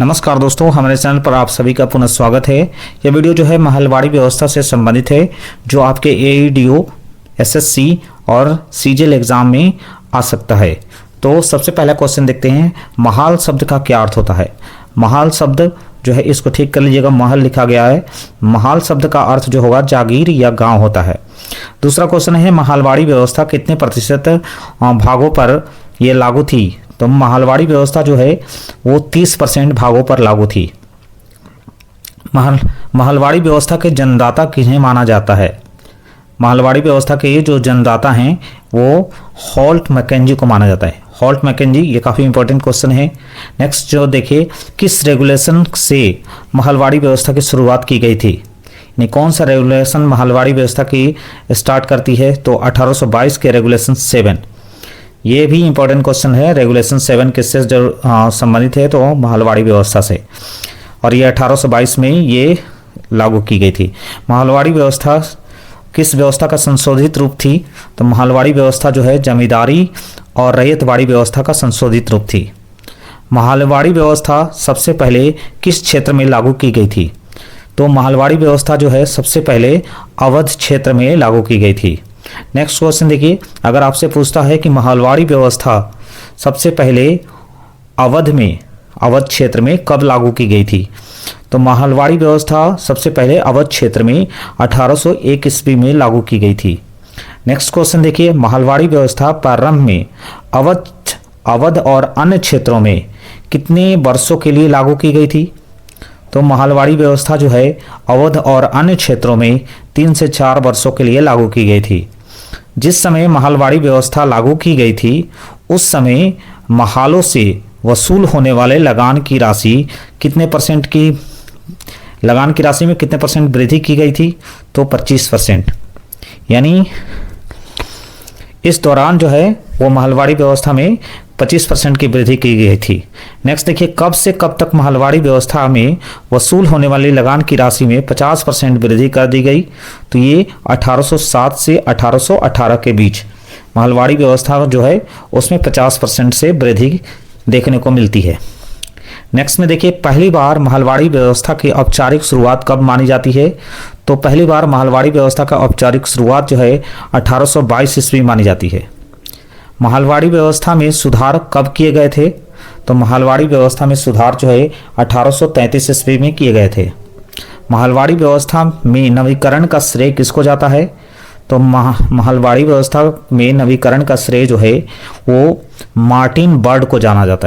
नमस्कार दोस्तों, हमारे चैनल पर आप सभी का पुनः स्वागत है। यह वीडियो जो है महलवाड़ी व्यवस्था से संबंधित है, जो आपके एईडीओ, एसएससी और सीजीएल एग्जाम में आ सकता है। तो सबसे पहला क्वेश्चन देखते हैं, महाल शब्द का क्या अर्थ होता है। महाल शब्द जो है, इसको ठीक कर लीजिएगा, महल लिखा गया है। महाल शब्द का अर्थ जो होगा जागीर या गांव होता है। दूसरा क्वेश्चन है, महलवाड़ी व्यवस्था कितने प्रतिशत भागों पर यह लागू थी। तो महलवाड़ी व्यवस्था जो है वो 30% भागों पर लागू थी। महलवाड़ी व्यवस्था के जन्मदाता किन्हें माना जाता है। महलवाड़ी व्यवस्था के जो जन्मदाता हैं वो हॉल्ट मैकेंजी को माना जाता है। हॉल्ट मैकेंजी, ये काफ़ी इंपॉर्टेंट क्वेश्चन है। नेक्स्ट जो देखिए, किस रेगुलेशन से महलवाड़ी व्यवस्था की शुरुआत की गई थी। कौन सा रेगुलेशन महलवाड़ी व्यवस्था की स्टार्ट करती है। तो 1822 के रेगुलेशन 7। ये भी इंपॉर्टेंट क्वेश्चन है। रेगुलेशन 7 किससे संबंधित है। तो महलवाड़ी व्यवस्था से, और ये 1822 में ये लागू की गई थी। महलवाड़ी व्यवस्था किस व्यवस्था का संशोधित रूप थी। तो महलवाड़ी व्यवस्था जो है जमींदारी और रैयतवाड़ी व्यवस्था का संशोधित रूप थी। महलवाड़ी व्यवस्था सबसे पहले किस क्षेत्र में लागू की गई थी। तो महलवाड़ी व्यवस्था जो है सबसे पहले अवध क्षेत्र में लागू की गई थी। नेक्स्ट क्वेश्चन देखिए, अगर आपसे पूछता है कि महलवाड़ी व्यवस्था सबसे पहले अवध क्षेत्र में कब लागू की गई थी। तो महलवाड़ी व्यवस्था सबसे पहले अवध क्षेत्र में 1801 ईस्वी में लागू की गई थी। नेक्स्ट क्वेश्चन देखिए, महलवाड़ी व्यवस्था प्रारंभ में अवध और अन्य क्षेत्रों में कितने वर्षों के लिए लागू की गई थी। तो महलवाड़ी व्यवस्था जो है अवध और अन्य क्षेत्रों में 3 से 4 वर्षों के लिए लागू की गई थी। जिस समय महलवाड़ी व्यवस्था लागू की गई थी उस समय महालों से वसूल होने वाले लगान की राशि कितने परसेंट की, लगान की राशि में कितने परसेंट वृद्धि की गई थी। तो 25%। यानी इस दौरान जो है वो महलवाड़ी व्यवस्था में 25% की वृद्धि की गई थी। नेक्स्ट देखिए, कब से कब तक महलवाड़ी व्यवस्था में वसूल होने वाली लगान की राशि में 50% वृद्धि कर दी गई। तो ये 1807 से 1818 के बीच महलवाड़ी व्यवस्था जो है उसमें 50% से वृद्धि देखने को मिलती है। नेक्स्ट में देखिए, पहली बार महलवाड़ी व्यवस्था की औपचारिक शुरुआत कब मानी जाती है। तो पहली बार महलवाड़ी व्यवस्था का औपचारिक शुरुआत जो है 1822 ईस्वी मानी जाती है। महलवाड़ी व्यवस्था में सुधार कब किए गए थे। तो महलवाड़ी व्यवस्था में सुधार जो है 1833 ईस्वी में किए गए थे। महलवाड़ी व्यवस्था में नवीकरण का श्रेय किसको जाता है। तो महलवाड़ी व्यवस्था में नवीकरण का श्रेय जो है वो मार्टिन बर्ड को जाना जाता है।